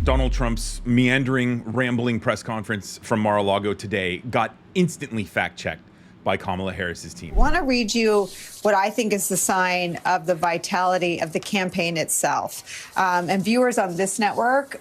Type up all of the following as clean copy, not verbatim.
Donald Trump's meandering, rambling press conference from Mar-A-Lago today got instantly fact-checked by Kamala Harris's team. I want to read you what I think is the sign of the vitality of the campaign itself. And viewers on this network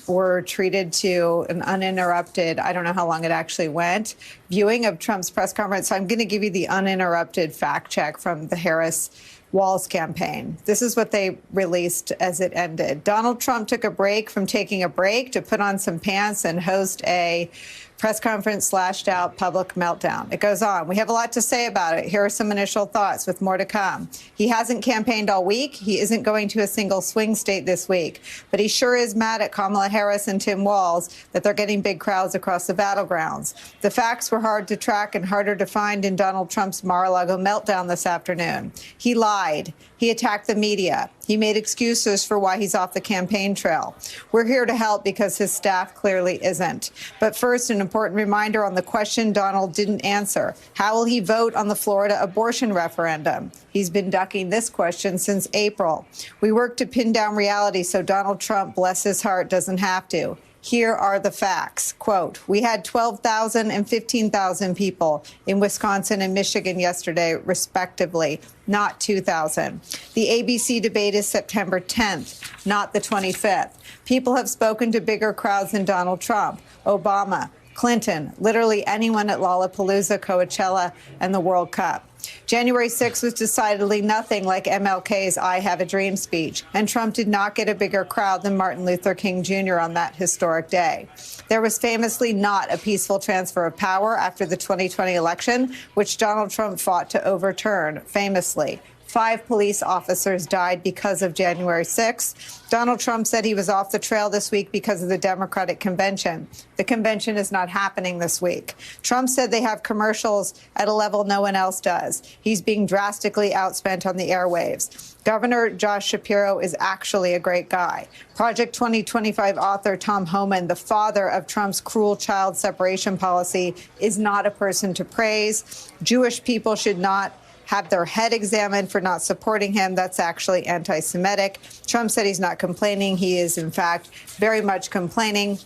were treated to an uninterrupted, I don't know how long it actually went, viewing of Trump's press conference. So I'm going to give you the uninterrupted fact check from the Harris-Walz campaign. This is what they released as it ended. Donald Trump took a break from taking a break to put on some pants and host a press conference slashed out public meltdown. It goes on. We have a lot to say about it. Here are some initial thoughts with more to come. He hasn't campaigned all week. He isn't going to a single swing state this week, but he sure is mad at Kamala Harris and Tim Walz that they're getting big crowds across the battlegrounds. The facts were hard to track and harder to find in Donald Trump's Mar-A-Lago meltdown this afternoon. He lied. He attacked the media. He made excuses for why he's off the campaign trail. We're here to help because his staff clearly isn't. But first, an important reminder on the question Donald didn't answer. How will he vote on the Florida abortion referendum? He's been ducking this question since April. We work to pin down reality so Donald Trump, bless his heart, doesn't have to. Here are the facts. Quote, we had 12,000 and 15,000 people in Wisconsin and Michigan yesterday, respectively, not 2,000. The ABC debate is September 10th, not the 25th. People have spoken to bigger crowds than Donald Trump, Obama, Clinton, literally anyone at Lollapalooza, Coachella, and the World Cup. January 6th was decidedly nothing like MLK's I Have a Dream speech, and Trump did not get a bigger crowd than Martin Luther King Jr. on that historic day. There was famously not a peaceful transfer of power after the 2020 election, which Donald Trump fought to overturn, famously. 5 police officers died because of January 6th. Donald Trump said he was off the trail this week because of the Democratic convention. The convention is not happening this week. Trump said they have commercials at a level no one else does. He's being drastically outspent on the airwaves. Governor Josh Shapiro is actually a great guy. Project 2025 author Tom Homan, the father of Trump's cruel child separation policy, is not a person to praise. Jewish people should not have their head examined for not supporting him. That's actually anti-Semitic. Trump said he's not complaining. He is, in fact, very much complaining.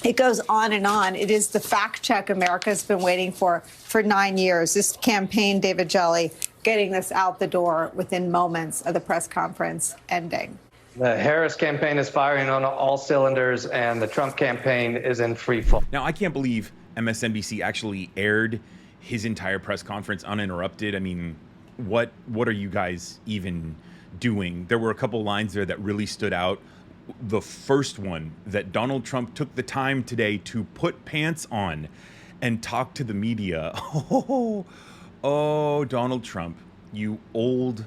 It goes on and on. It is the fact check America's been waiting for 9 years. This campaign, David Jelly, getting this out the door within moments of the press conference ending. The Harris campaign is firing on all cylinders, and the Trump campaign is in free fall. Now, I can't believe MSNBC actually aired his entire press conference uninterrupted. I mean, what are you guys even doing? There were a couple lines there that really stood out. The first one, that Donald Trump took the time today to put pants on and talk to the media. Oh, Donald Trump, you old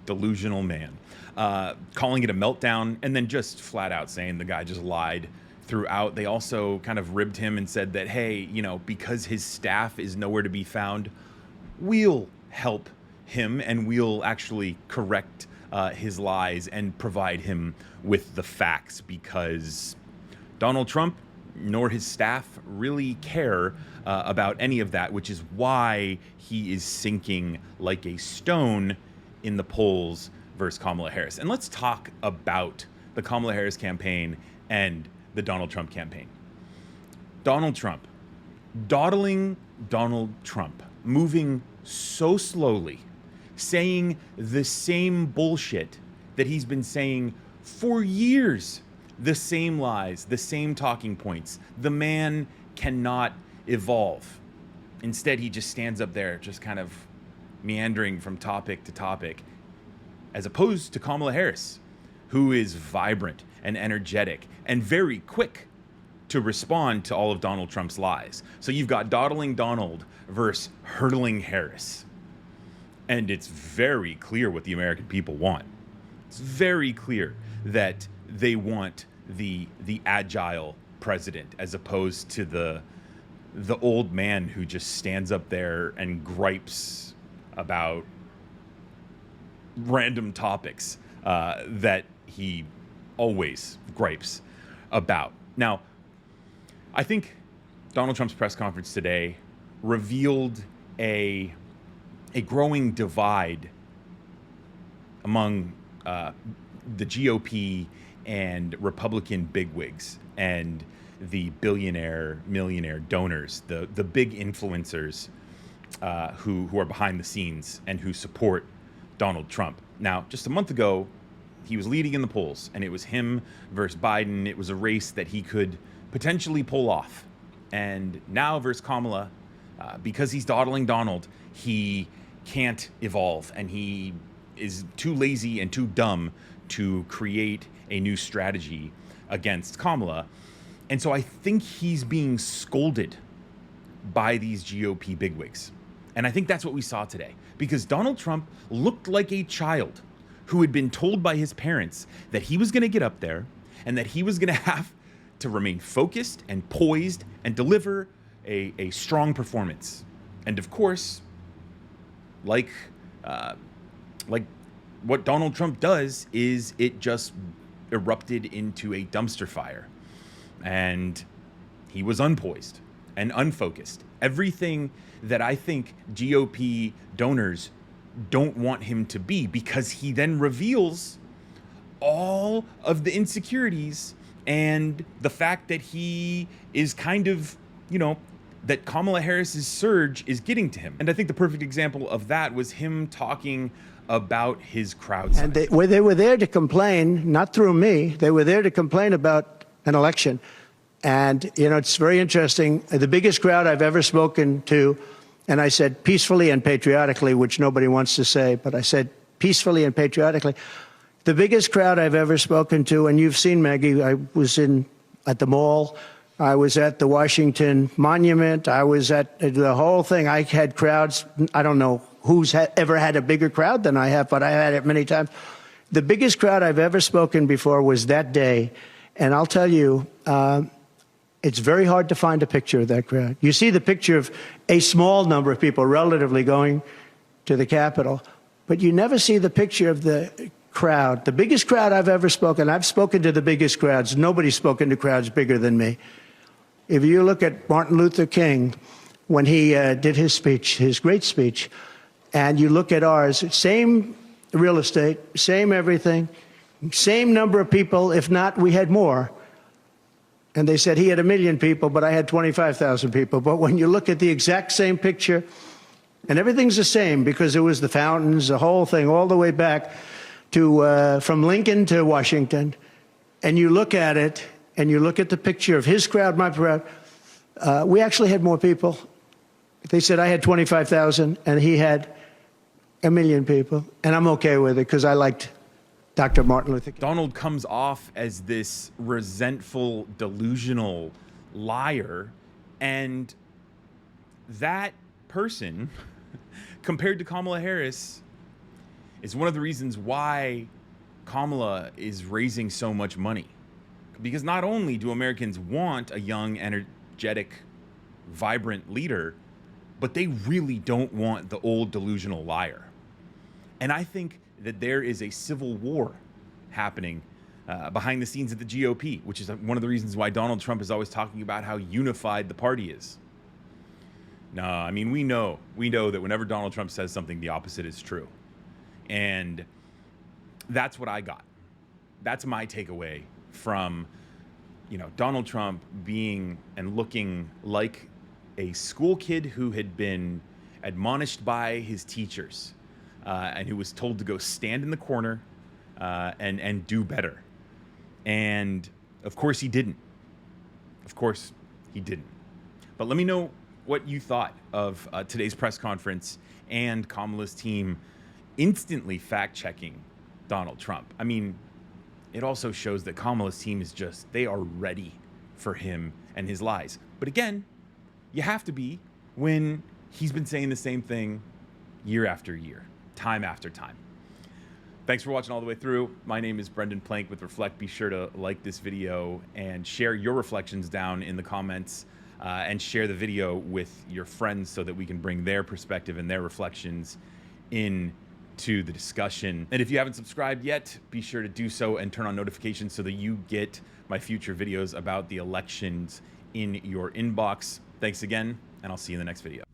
delusional man. Calling it a meltdown and then just flat out saying the guy just lied throughout. They also kind of ribbed him and said that, hey, you know, because his staff is nowhere to be found, we'll help him and we'll actually correct his lies and provide him with the facts, because Donald Trump nor his staff really care about any of that, which is why he is sinking like a stone in the polls versus Kamala Harris. And let's talk about the Kamala Harris campaign and the Donald Trump campaign. Donald Trump, dawdling Donald Trump, moving so slowly, saying the same bullshit that he's been saying for years, the same lies, the same talking points. The man cannot evolve. Instead, he just stands up there, just kind of meandering from topic to topic, as opposed to Kamala Harris, who is vibrant and energetic and very quick to respond to all of Donald Trump's lies. So you've got dawdling Donald versus hurtling Harris. And it's very clear what the American people want. It's very clear that they want the agile president, as opposed to the old man who just stands up there and gripes about random topics that he always gripes about. Now, I think Donald Trump's press conference today revealed a growing divide among the GOP and Republican bigwigs and the billionaire, millionaire donors, the big influencers who are behind the scenes and who support Donald Trump. Now, just a month ago, he was leading in the polls, and it was him versus Biden. It was a race that he could potentially pull off. And now versus Kamala, because he's dawdling Donald, he can't evolve, and he is too lazy and too dumb to create a new strategy against Kamala. And so I think he's being scolded by these GOP bigwigs. And I think that's what we saw today, because Donald Trump looked like a child who had been told by his parents that he was going to get up there and that he was going to have to remain focused and poised and deliver a strong performance. And of course, like what Donald Trump does is it just erupted into a dumpster fire. And he was unpoised and unfocused. Everything that I think GOP donors don't want him to be, because he then reveals all of the insecurities and the fact that he is kind of, that Kamala Harris's surge is getting to him. And I think the perfect example of that was him talking about his crowd size. And they were there to complain, not through me. They were there to complain about an election. And, it's very interesting. The biggest crowd I've ever spoken to, and I said peacefully and patriotically, which nobody wants to say, but I said peacefully and patriotically. The biggest crowd I've ever spoken to, and you've seen, Maggie, I was at the mall. I was at the Washington Monument. I was at the whole thing. I had crowds. I don't know who's ever had a bigger crowd than I have, but I had it many times. The biggest crowd I've ever spoken before was that day. And I'll tell you, it's very hard to find a picture of that crowd. You see the picture of a small number of people relatively going to the Capitol, but you never see the picture of the crowd. The biggest crowd I've ever spoken. I've spoken to the biggest crowds. Nobody's spoken to crowds bigger than me. If you look at Martin Luther King, when he did his speech, his great speech, and you look at ours, same real estate, same everything, same number of people, if not, we had more. And they said he had 1 million people, but I had 25,000 people. But when you look at the exact same picture, and everything's the same because it was the fountains, the whole thing, all the way back to from Lincoln to Washington, and you look at it, and you look at the picture of his crowd, my crowd, we actually had more people. They said I had 25,000, and he had 1 million people, and I'm okay with it because I liked Dr. Martin Luther King. Donald comes off as this resentful, delusional liar, and that person, compared to Kamala Harris, is one of the reasons why Kamala is raising so much money. Because not only do Americans want a young, energetic, vibrant leader, but they really don't want the old delusional liar. And I think that there is a civil war happening behind the scenes at the GOP, which is one of the reasons why Donald Trump is always talking about how unified the party is. No, I mean, we know that whenever Donald Trump says something, the opposite is true. And that's what I got. That's my takeaway from, Donald Trump being and looking like a school kid who had been admonished by his teachers and who was told to go stand in the corner and do better. And of course he didn't. Of course he didn't. But let me know what you thought of today's press conference and Kamala's team instantly fact-checking Donald Trump. I mean, it also shows that Kamala's team is they are ready for him and his lies. But again, you have to be when he's been saying the same thing year after year, time after time. Thanks for watching all the way through. My name is Brendan Plank with Reflect. Be sure to like this video and share your reflections down in the comments and share the video with your friends so that we can bring their perspective and their reflections in to the discussion. And if you haven't subscribed yet, be sure to do so and turn on notifications so that you get my future videos about the elections in your inbox. Thanks again, and I'll see you in the next video.